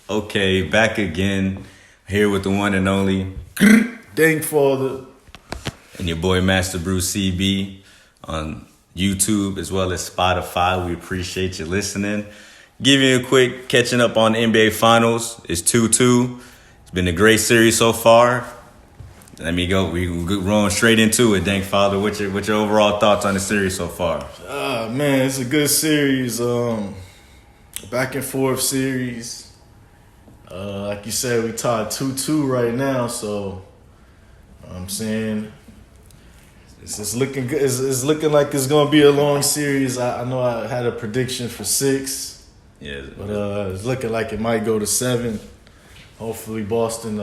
Okay, back again. Here with the one and only Dank Father and your boy Master Bruce CB on YouTube as well as Spotify. We appreciate you listening. Give you a quick catching up on the NBA Finals. It's 2-2. It's been a great series so far. Let me go. We rolling straight into it. Dank Father, what's your overall thoughts on the series so far? Man, it's a good series. Back and forth series. Like you said, we tied 2-2 right now, so I'm saying it's looking good. It's looking like it's gonna be a long series. I know I had a prediction for 6. Yeah, but it's looking like it might go to 7. Hopefully Boston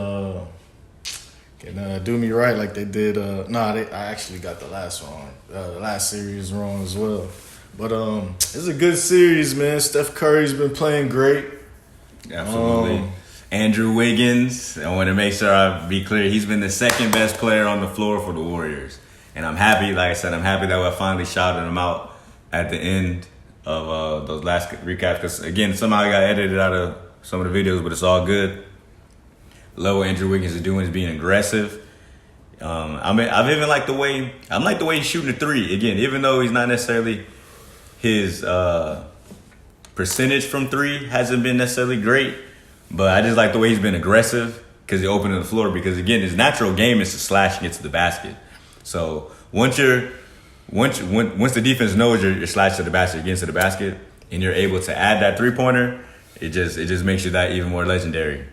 can do me right like they did. I actually got the last one. The last series wrong as well. But it's a good series, man. Steph Curry's been playing great. Absolutely. Andrew Wiggins, I want to make sure I be clear, he's been the second best player on the floor for the Warriors. And I'm happy, like I said, I'm happy that I finally shouted him out at the end of those last recaps. Because, again, somehow I got edited out of some of the videos, but it's all good. Love what Andrew Wiggins is doing, is being aggressive. I've even liked the way he's shooting the 3. Again, even though he's not necessarily his percentage from 3 hasn't been necessarily great, but I just like the way he's been aggressive because he's opening the floor. Because again, his natural game is to slash and get to the basket. So once the defense knows you're slashing to the basket, getting to the basket, and you're able to add that 3-pointer, it just makes you that even more legendary.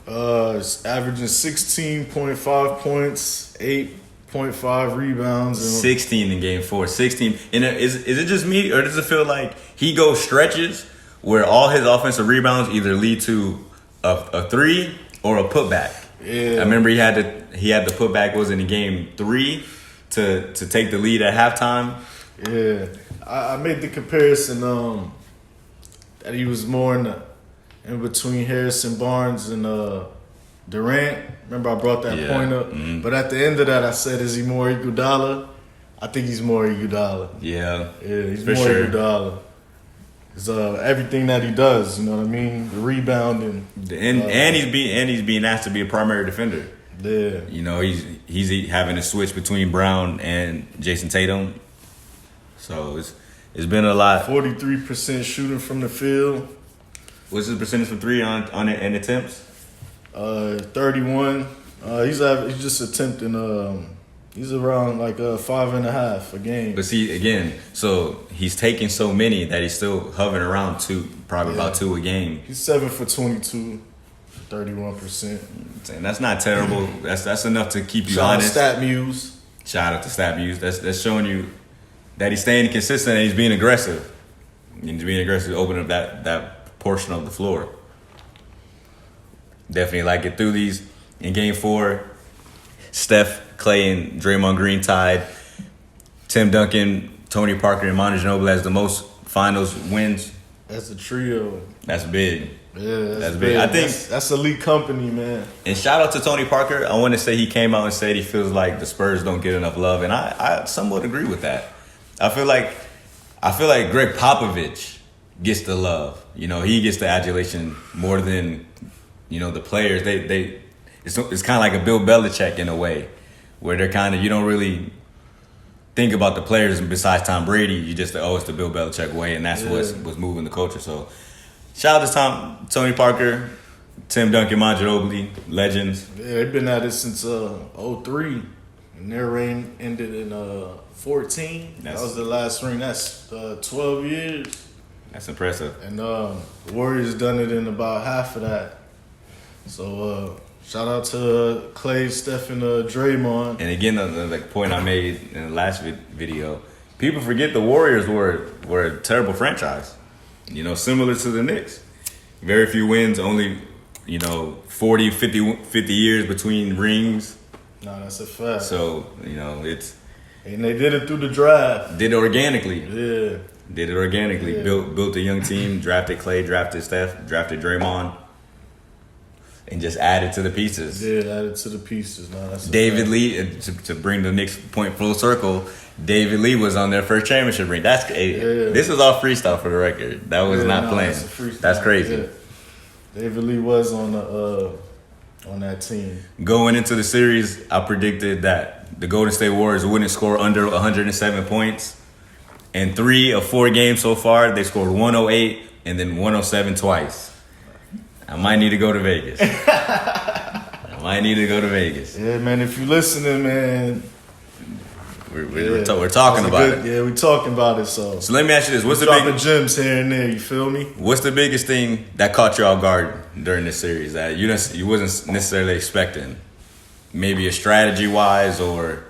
It's averaging 16.5 points, 8.5 rebounds. 16 in game 4. 16. And is it just me, or does it feel like he goes stretches where all his offensive rebounds either lead to a 3 or a putback? Yeah. I remember he had the putback was in the game 3 to take the lead at halftime. Yeah. I made the comparison that he was more in between Harrison Barnes and Durant. Remember I brought that point up? Mm-hmm. But at the end of that, I said, is he more Iguodala? I think he's more Iguodala. Yeah. Yeah, he's more Iguodala. It's everything that he does, you know what I mean? The rebounding. And he's being asked to be a primary defender. Yeah. You know, he's having to switch between Brown and Jason Tatum. So it's been a lot. 43% shooting from the field. What's his percentage from 3 on in attempts? 31. He's just attempting. He's around like 5.5 a game. But see, again, so he's taking so many that he's still hovering around 2, probably about 2 a game. He's 7 for 22, 31%. And that's not terrible. That's enough to keep you honest. Shout out StatMuse. Shout out to StatMuse. That's showing you that he's staying consistent and he's being aggressive. And he's being aggressive, opening up that portion of the floor. Definitely like it through these. In game 4, Steph, Clay, and Draymond Green tied. Tim Duncan, Tony Parker, and Manu Ginobili has the most finals wins. That's a trio. That's big. Yeah, that's big. I think that's elite company, man. And shout out to Tony Parker. I want to say he came out and said he feels like the Spurs don't get enough love, and I somewhat agree with that. I feel like Greg Popovich gets the love. You know, he gets the adulation more than, you know, the players. It's kind of like a Bill Belichick in a way, where they're kind of, you don't really think about the players besides Tom Brady. You just, it's the Bill Belichick way, and that's what's moving the culture. So shout out to Tony Parker, Tim Duncan, Manu Ginobili, legends. Yeah, they've been at it since 2003, and their reign ended in 14. That was the last ring. That's 12 years. That's impressive. And the Warriors done it in about half of that. So shout out to Clay, Steph, and Draymond. And again, the point I made in the last video, people forget the Warriors were a terrible franchise. You know, similar to the Knicks. Very few wins, only, 40, 50 years between rings. No, that's a fact. So, it's... And they did it through the draft. Did it organically. Yeah. Did it organically. Yeah. Built a young team, drafted Clay, drafted Steph, drafted Draymond. And just added to the pieces. Yeah, added to the pieces. No, that's David Lee, to bring the Knicks point full circle, David Lee was on their first championship ring. This is all freestyle for the record. That was not planned. That's crazy. David Lee was on that team. Going into the series, I predicted that the Golden State Warriors wouldn't score under 107 points. In 3 of 4 games so far, they scored 108 and then 107 twice. I might need to go to Vegas. Yeah, man. If you're listening, man, we're talking about it. Yeah, we're talking about it. So let me ask you this: what's the dropping gems here and there? You feel me? What's the biggest thing that caught you off guard during this series that you wasn't necessarily expecting? Maybe a strategy wise, or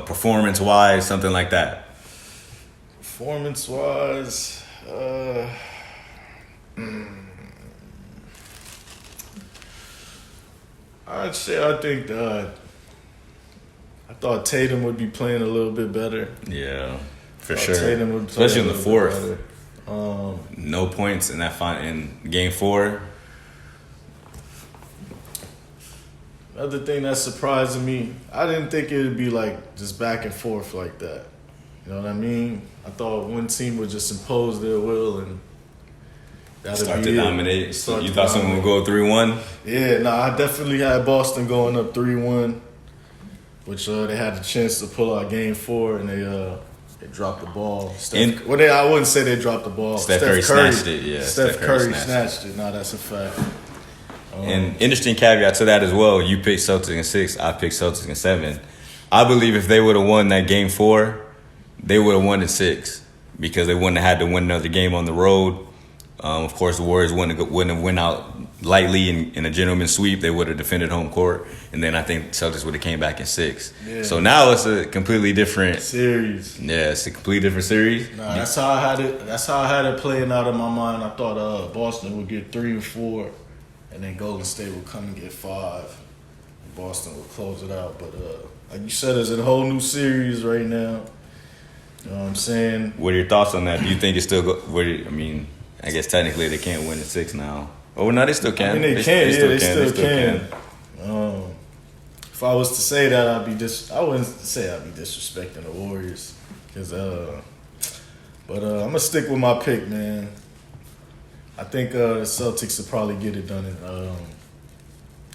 performance wise, something like that. Performance wise, I'd say I thought Tatum would be playing a little bit better. Yeah, for sure. Tatum would play especially in the fourth. No points in in Game 4. Another thing that's surprising me, I didn't think it would be like just back and forth like that. You know what I mean? I thought one team would just impose their will and start to dominate. You thought someone would go 3-1? Yeah, I definitely had Boston going up 3-1, which they had the chance to pull out Game 4, and they dropped the ball. I wouldn't say they dropped the ball. Steph Curry snatched it. Yeah, Steph Curry snatched it. No, that's a fact. And interesting caveat to that as well. You picked Celtics in 6. I picked Celtics in 7. I believe if they would have won that Game 4, they would have won in 6 because they wouldn't have had to win another game on the road. Of course, the Warriors wouldn't have went out lightly in a gentleman's sweep. They would have defended home court, and then I think Celtics would have came back in 6. Yeah. So now it's a completely different series. Yeah, it's a completely different series. That's how I had it. That's how I had it playing out in my mind. I thought Boston would get 3 and 4, and then Golden State would come and get 5. And Boston would close it out. But like you said, it's a whole new series right now. You know what I'm saying? What are your thoughts on that? Do you think it's still I guess technically they can't win in 6 now. Oh, no, they still can. I mean, they still can. If I was to say that, I wouldn't say I'd be disrespecting the Warriors. But I'm going to stick with my pick, man. I think the Celtics will probably get it done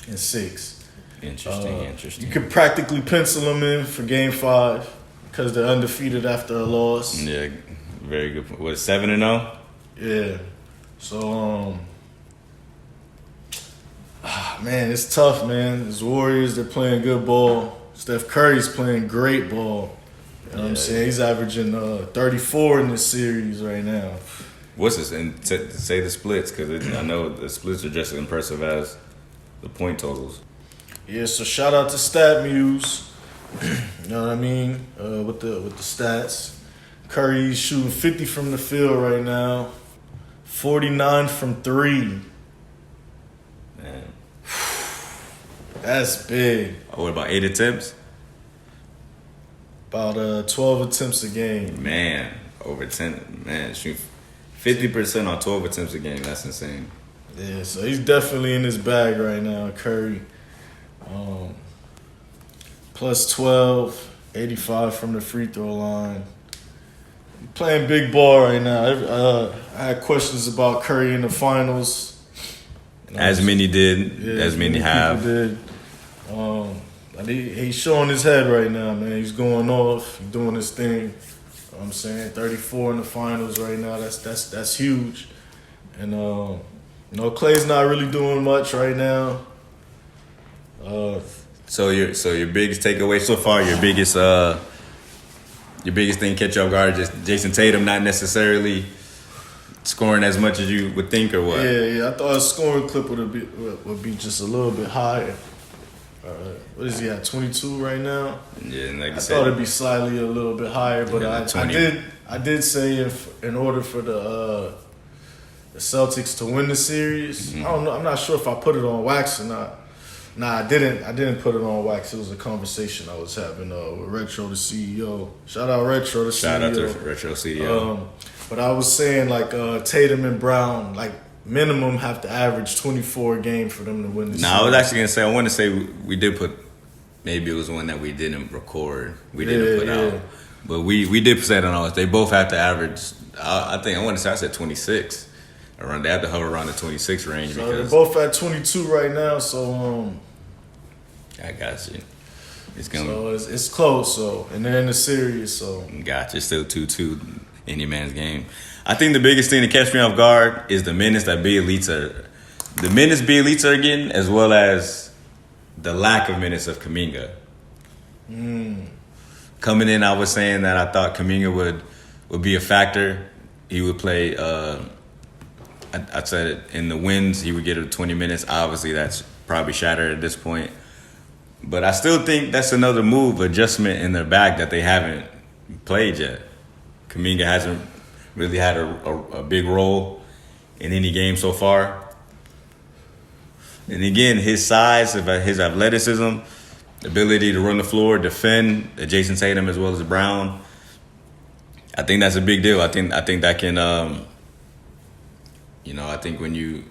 in 6. Interesting. You could practically pencil them in for Game 5 because they're undefeated after a loss. Yeah, very good. What, 7-0? Yeah. So, man, it's tough, man. It's Warriors, they're playing good ball. Steph Curry's playing great ball. You know what I'm saying? He's averaging 34 in this series right now. What's this? And say the splits, because I know the splits are just as impressive as the point totals. Yeah, so shout out to StatMuse. You know what I mean? With the stats. Curry's shooting 50 from the field right now. 49 from 3. Man. That's big. What about 8 attempts? About 12 attempts a game. Man, over 10. Man, shoot 50% on 12 attempts a game. That's insane. Yeah, so he's definitely in his bag right now, Curry. Plus 12, 85 from the free throw line. Playing big ball right now. I had questions about Curry in the finals. As many did. Yeah, as many have. Did. He's showing his head right now, man. He's going off. He's doing his thing. You know what I'm saying? 34 in the finals right now. That's huge. And Klay's not really doing much right now. So your biggest takeaway so far, your biggest thing catch you off guard, just Jason Tatum not necessarily scoring as much as you would think, or what? Yeah. I thought his scoring clip would be just a little bit higher. What is he at? 22 right now. Yeah, and like I thought it'd be slightly a little bit higher, but I did say in order for the Celtics to win the series, I don't know. I'm not sure if I put it on wax or not. Nah, I didn't put it on wax. It was a conversation I was having with Retro, the CEO. Shout out Retro, the CEO. Shout out to Retro CEO. But I was saying Tatum and Brown, minimum have to average 24 a game for them to win the series. I was actually gonna say, I want to say we did put, maybe it was one that we didn't record, didn't put out, but we did say it on ours. They both have to average. I think I want to say I said 26 around. They have to hover around the 26 range So because they're both at 22 right now. So I got you. It's gonna. so it's close. So and they're in the series. So Gotcha. It's still 2-2 any man's game. I think the biggest thing to catch me off guard is the minutes that the minutes Bielitsa are getting, as well as the lack of minutes of Kuminga. Coming in, I was saying that I thought Kuminga would be a factor. He would play. I said it in the wins. He would get 20 minutes. Obviously, that's probably shattered at this point. But I still think that's another adjustment in their back that they haven't played yet. Kuminga hasn't really had a big role in any game so far. And again, his size, his athleticism, ability to run the floor, defend Jason Tatum as well as Brown, I think that's a big deal. I think that can, I think when you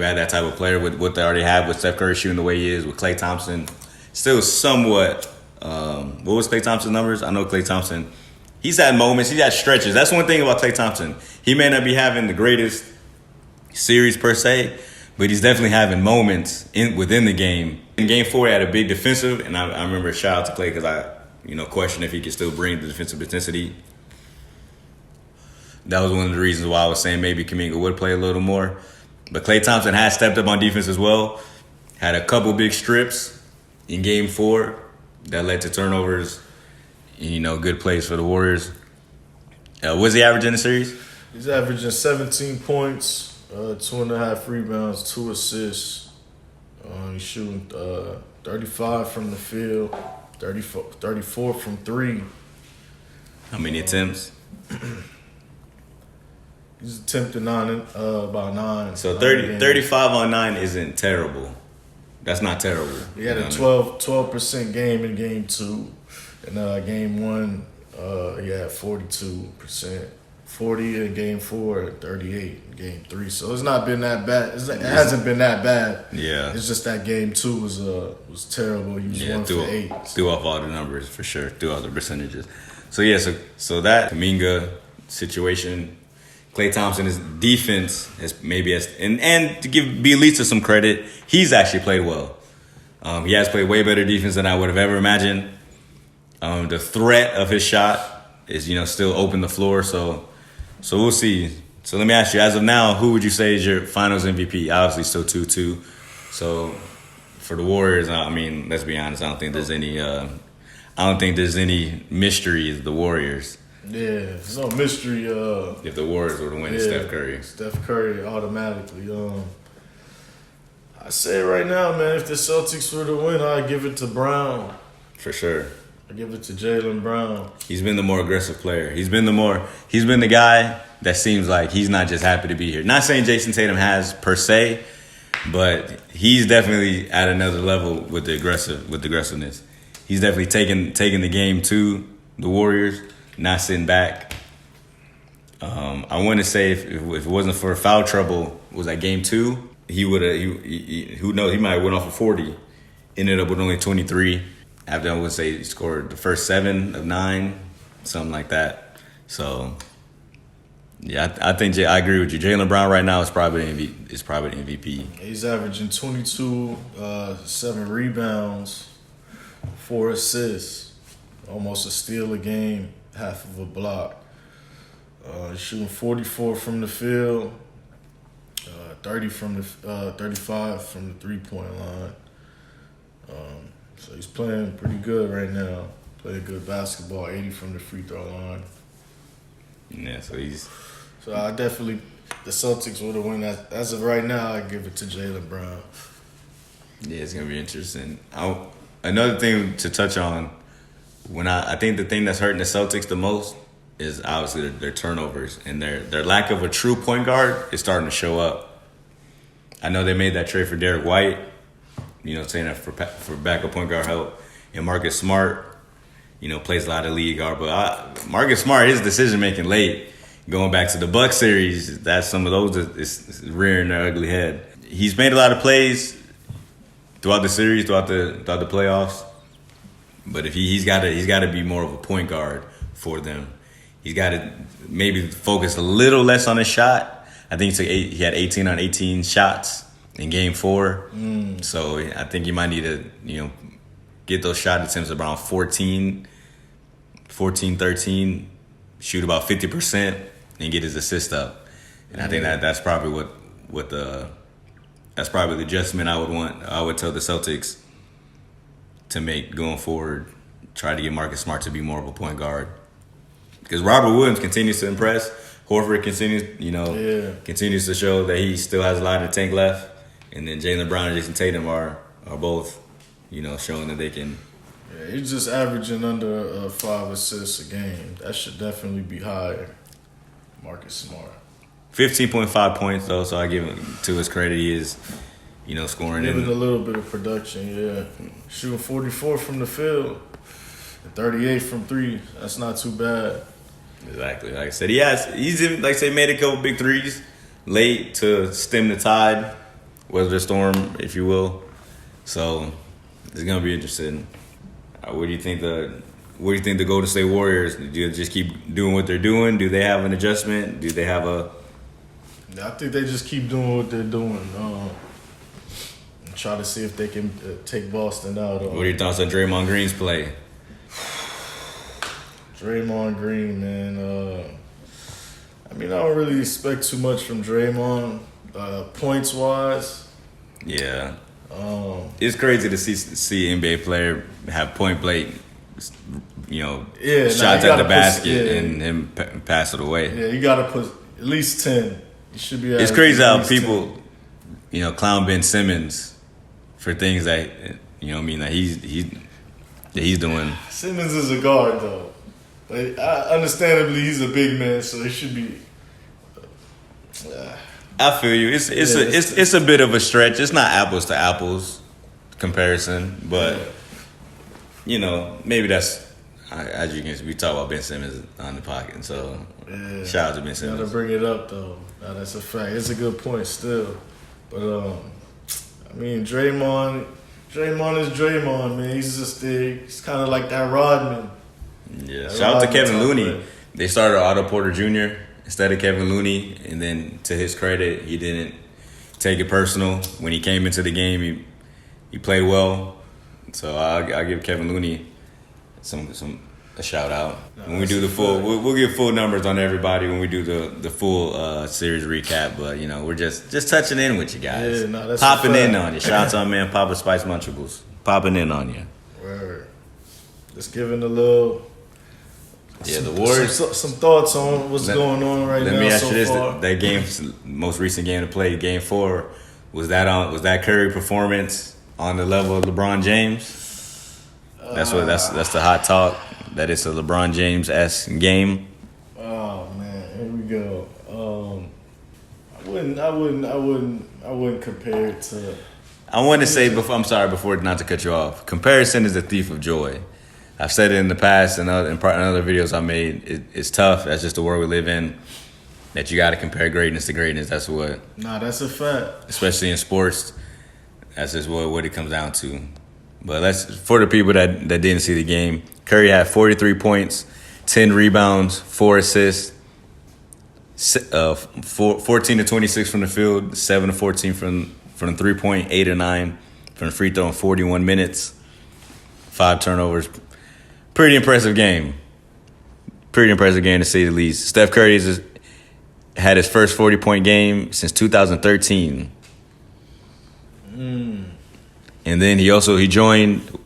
add that type of player with what they already have, with Steph Curry shooting the way he is, with Klay Thompson, still somewhat. What was Klay Thompson's numbers? I know Klay Thompson. He's had moments. He's had stretches. That's one thing about Klay Thompson. He may not be having the greatest series per se, but he's definitely having moments within the game. In Game 4, he had a big defensive, and I remember shout out to Klay because I questioned if he could still bring the defensive intensity. That was one of the reasons why I was saying maybe Kuminga would play a little more. But Klay Thompson has stepped up on defense as well. Had a couple big strips in Game 4 that led to turnovers. Good plays for the Warriors. What's he averaging in the series? he's averaging 17 points, 2.5 rebounds, 2 assists. He's shooting 35 from the field, 34 from 3. How many attempts? He's attempted about 9. So 35 on 9 isn't terrible. That's not terrible. He had a 12% game in Game 2. And Game 1, he had 42%. 40 in Game 4 and 38 in Game 3. So it's not been that bad. It hasn't been that bad. Yeah. It's just that Game 2 was terrible. He was 1 for 8. Threw off all the numbers for sure. Threw off the percentages. So yeah, so that Kuminga situation, Klay Thompson's defense and to give Bielitsa some credit, he's actually played well. He has played way better defense than I would have ever imagined. The threat of his shot is still open the floor. So we'll see. So let me ask you, as of now, who would you say is your Finals MVP? Obviously, still 2-2. So for the Warriors, I mean, let's be honest. I don't think there's any mystery is the Warriors. Yeah, there's no mystery. If the Warriors were to win, it's Steph Curry. Steph Curry automatically. I say right now, man, if the Celtics were to win, I'd give it to Brown. For sure. I give it to Jaylen Brown. He's been the more aggressive player. He's been the guy that seems like he's not just happy to be here. Not saying Jason Tatum has per se, but he's definitely at another level with the aggressiveness. He's definitely taking the game to the Warriors, not sitting back. I want to say if it wasn't for foul trouble, was that Game 2? He would have. Who knows? He might have went off of 40. Ended up with only 23. After I would say he scored the first 7 of 9, something like that. So, yeah, I think I agree with you. Jaylen Brown right now is probably the MVP. He's averaging 22, 7 rebounds, 4 assists, almost a steal a game, half of a block. He's shooting 44 from the field, 35 from the 3-point line. So he's playing pretty good right now. Playing good basketball, 80 from the free throw line. Yeah, So I definitely, the Celtics would have won that. As of right now, I give it to Jaylen Brown. Yeah, it's gonna be interesting. Another thing to touch on, I think the thing that's hurting the Celtics the most is obviously their turnovers, and their lack of a true point guard is starting to show up. I know they made that trade for Derek White. Saying that for backup point guard help. And Marcus Smart, plays a lot of lead guard. But Marcus Smart, his decision-making late, going back to the Bucks series, that's some of those is rearing their ugly head. He's made a lot of plays throughout the series, throughout the playoffs. But if he's got to be more of a point guard for them. He's got to maybe focus a little less on his shot. I think he had 18 on 18 shots in Game 4. So I think you might need to, get those shot attempts around 14, 13, shoot about 50%, and get his assist up. And I think that's probably that's probably the adjustment I would tell the Celtics to make going forward. Try to get Marcus Smart to be more of a point guard. Because Robert Williams continues to impress. Horford continues to show that he still has a lot in the tank left. And then Jaylen Brown and Jason Tatum are both, showing that they can. Yeah, he's just averaging under 5 assists a game. That should definitely be higher. Marcus Smart. 15.5 points, though, so I give him, to his credit, he is, scoring. Giving a little bit of production, yeah. Shooting 44 from the field, 38 from 3. That's not too bad. Exactly. Like I said, made a couple big threes late to stem the tide, weather the storm, if you will. So it's gonna be interesting. What do you think the Golden State Warriors? Do you just keep doing what they're doing? Do they have an adjustment? Do they have a? I think they just keep doing what they're doing. And try to see if they can take Boston out. What are your thoughts on Draymond Green's play? Draymond Green, man. I don't really expect too much from Draymond, points wise. Yeah. It's crazy to see an NBA player have point blank, shots at the basket and him pass it away. Yeah, you got to put at least 10. You should be. It's crazy how people, clown Ben Simmons for things that that he's doing. Simmons is a guard though, but understandably he's a big man, so it should be. I feel you. It's a bit of a stretch. It's not apples to apples comparison, but maybe that's as you can. We talk about Ben Simmons on the pocket, so shout out to Ben Simmons. Gotta bring it up though. Now, that's a fact. It's a good point still, but Draymond is Draymond, man. He's just he's kind of like that Rodman. Yeah. Shout out to Kevin Looney. They started Otto Porter Jr. instead of Kevin Looney, and then to his credit, he didn't take it personal. When he came into the game, he played well. So I'll give Kevin Looney a shout out. When we do the full, we'll give full numbers on everybody when we do the full series recap. But we're just touching in with you guys. Yeah, that's popping in on you. Shout out to our man Papa Spice Munchables. Popping in on you. Word. Just giving a little. Yeah, the Warriors. Some thoughts on what's going on right now. Let me ask you this: far. that game, most recent game to play, Game 4, was that Curry performance on the level of LeBron James? That's the hot talk. That it's a LeBron James-esque game. Oh man, here we go. I wouldn't compare it to. I want to say before not to cut you off. Comparison is a thief of joy. I've said it in the past and in other videos I made. It's tough. That's just the world we live in. That you got to compare greatness to greatness. That's what. Nah, that's a fact. Especially in sports, that's just what it comes down to. But for the people that didn't see the game. Curry had 43 points, 10 rebounds, 4 assists, 14 to 26 from the field, 7 to 14 from the 3-point, 8 or 9 from the free throw in 41 minutes, 5 turnovers. Pretty impressive game. Pretty impressive game to say the least. Steph Curry had his first 40-point game since 2013. And then he joined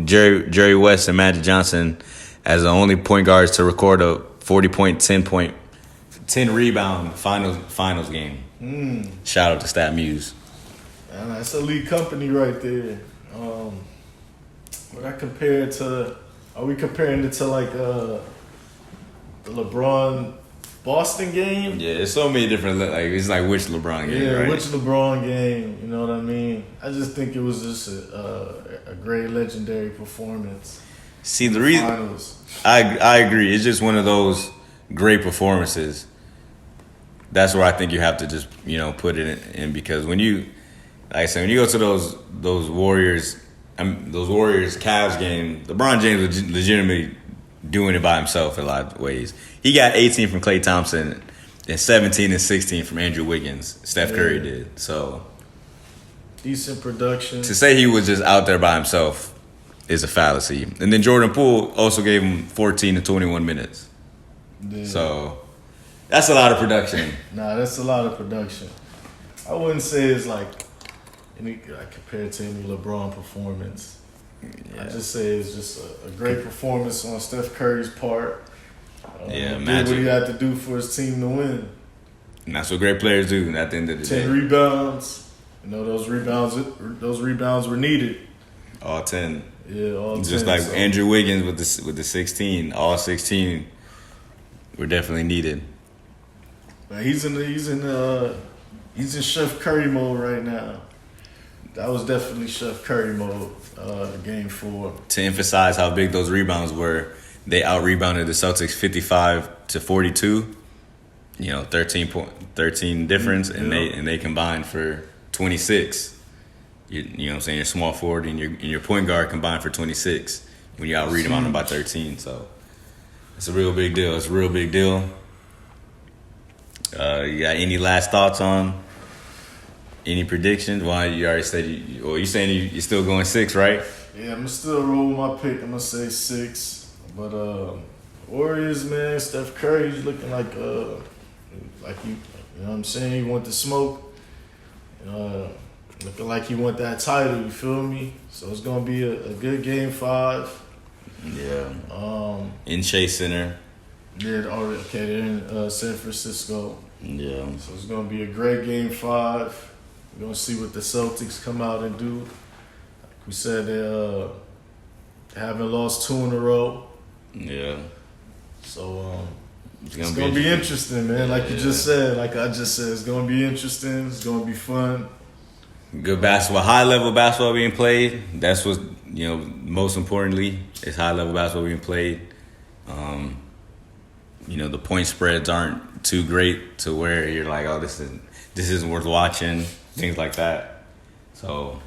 Jerry West and Magic Johnson as the only point guards to record a 40-point, 10 rebound finals game. Shout out to Stat Muse. Man, that's elite company right there. What I compare to? Are we comparing it to like the LeBron Boston game? Yeah, there's so many different. It's like which LeBron game? Yeah, right? Which LeBron game? You know what I mean? I just think it was just a great, legendary performance. See, the reason Finals. I agree. It's just one of those great performances. That's where I think you have to just put it in because when you, like I said, when you go to those Warriors Cavs game, LeBron James was legitimately doing it by himself in a lot of ways. He got 18 from Klay Thompson and 17 and 16 from Andrew Wiggins. Steph Curry Yeah. did. So Decent production. to say he was just out there by himself is a fallacy. And then Jordan Poole also gave him 14 to 21 minutes. Yeah. So that's a lot of production. Nah, that's a lot of production. I wouldn't say it's like compared to any LeBron performance. Yeah. I just say it's just a great performance on Steph Curry's part. Yeah, did magic. what he had to do for his team to win. And that's what great players do at the end of the 10 day. rebounds. You know, those rebounds were needed. All 10. Yeah, all 10. Just like so. Andrew Wiggins with the 16. All 16 were definitely needed. But he's in Chef Curry mode right now. That was definitely Chef Curry mode. Game 4. To emphasize how big those rebounds were, they out-rebounded the Celtics 55 to 42. 13 difference, and they combined for 26. You know what I'm saying? Your small forward and your point guard combined for 26 when you out-rebound them by 13. So it's a real big deal. It's a real big deal. You got any last thoughts on any predictions? Well, you already said you're saying you're still going 6, right? Yeah, I'm still roll with my pick. I'm gonna say 6. But Warriors, man, Steph Curry's looking like you know what I'm saying? He want the smoke. Looking like he want that title. You feel me? So it's gonna be a good game 5. Yeah. In Chase Center. Yeah, they're in San Francisco. Yeah. So it's gonna be a great game 5. We're gonna see what the Celtics come out and do. Like we said, they haven't lost 2 in a row. Yeah. So it's gonna be interesting, man. Like you just said, like I just said, it's gonna be interesting. It's gonna be fun. Good basketball, high level basketball being played. That's what most importantly is high level basketball being played. The point spreads aren't too great to where you're like, oh, this isn't worth watching. Things like that. So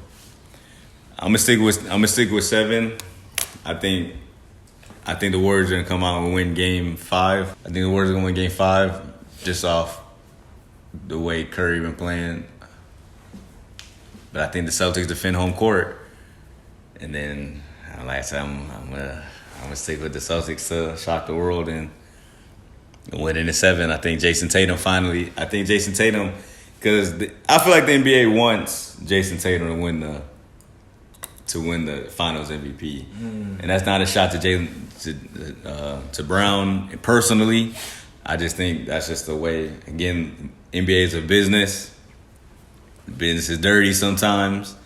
I'm gonna stick with 7. I think the Warriors are gonna come out and win Game 5. I think the Warriors are gonna win Game 5 just off the way Curry been playing. But I think the Celtics defend home court, and then like I said, I'm gonna stick with the Celtics to shock the world and win in the 7. I think Jason Tatum because I feel like the NBA wants Jason Tatum to win the Finals MVP, and that's not a shot to Brown personally. I just think that's just the way. Again, NBA is a business. Business is dirty sometimes.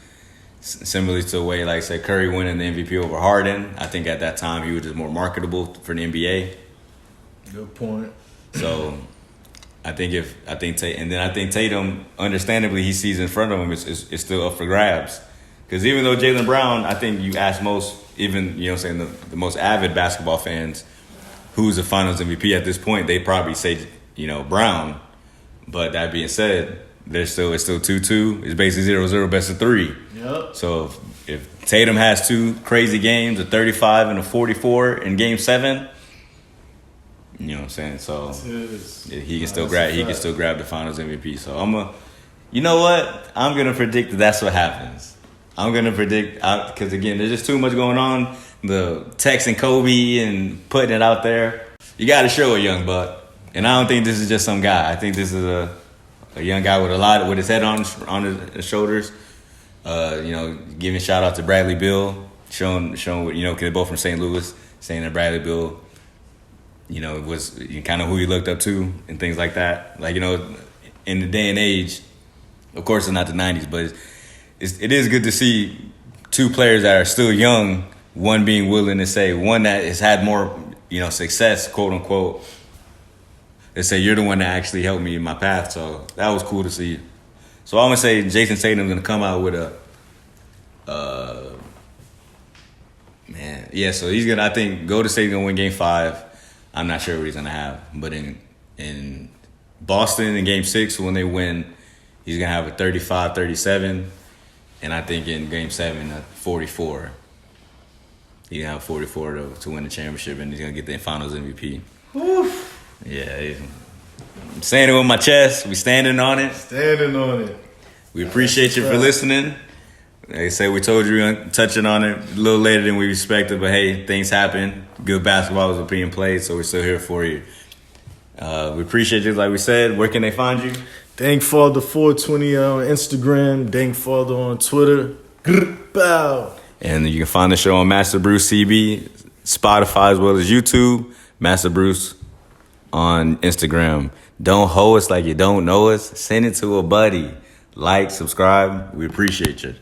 Similarly to the way, like say, Curry winning the MVP over Harden. I think at that time he was just more marketable for the NBA. Good point. So I think Tatum, understandably, he sees in front of him is still up for grabs. Because even though Jaylen Brown, I think you ask most, even the most avid basketball fans, who's the Finals MVP at this point, they probably say Brown. But that being said, it's still 2-2. It's basically 0-0, best of 3. Yep. So if Tatum has 2 crazy games, a 35 and a 44 in Game 7, you know what I'm saying? So he can still grab the Finals MVP. So you know what? I'm gonna predict that's what happens. I'm gonna predict because again, there's just too much going on. The texting Kobe and putting it out there. You got to show a young buck, and I don't think this is just some guy. I think this is a young guy with his head on his shoulders. Giving a shout out to Bradley Beal, showing because they're both from St. Louis, saying that Bradley Beal, was kind of who he looked up to and things like that. Like, in the day and age, of course it's not the 90s, but it is good to see 2 players that are still young, one being willing to say, one that has had more, success, quote unquote. They say, you're the one that actually helped me in my path. So that was cool to see. So I'm going to say Jason Tatum's going to come out with so he's going to, I think, Golden State's going to win Game 5. I'm not sure what he's going to have. But in Boston in Game 6, when they win, he's going to have a 35-37. And I think in Game 7, a 44. He's going to have 44 to win the championship, and he's going to get the Finals MVP. Oof. Yeah, I'm saying it with my chest. We standing on it. Standing on it. We appreciate you for listening. Like I said, we told you we were touching on it a little later than we expected, but hey, things happen. Good basketball was being played, so we're still here for you. We appreciate you. Like we said, where can they find you? Dank Father 420 on Instagram. Dank Father on Twitter. Bow. And you can find the show on Master Bruce CB, Spotify as well as YouTube. Master Bruce on Instagram. Don't hoe us like you don't know us. Send it to a buddy. Like, subscribe. We appreciate you.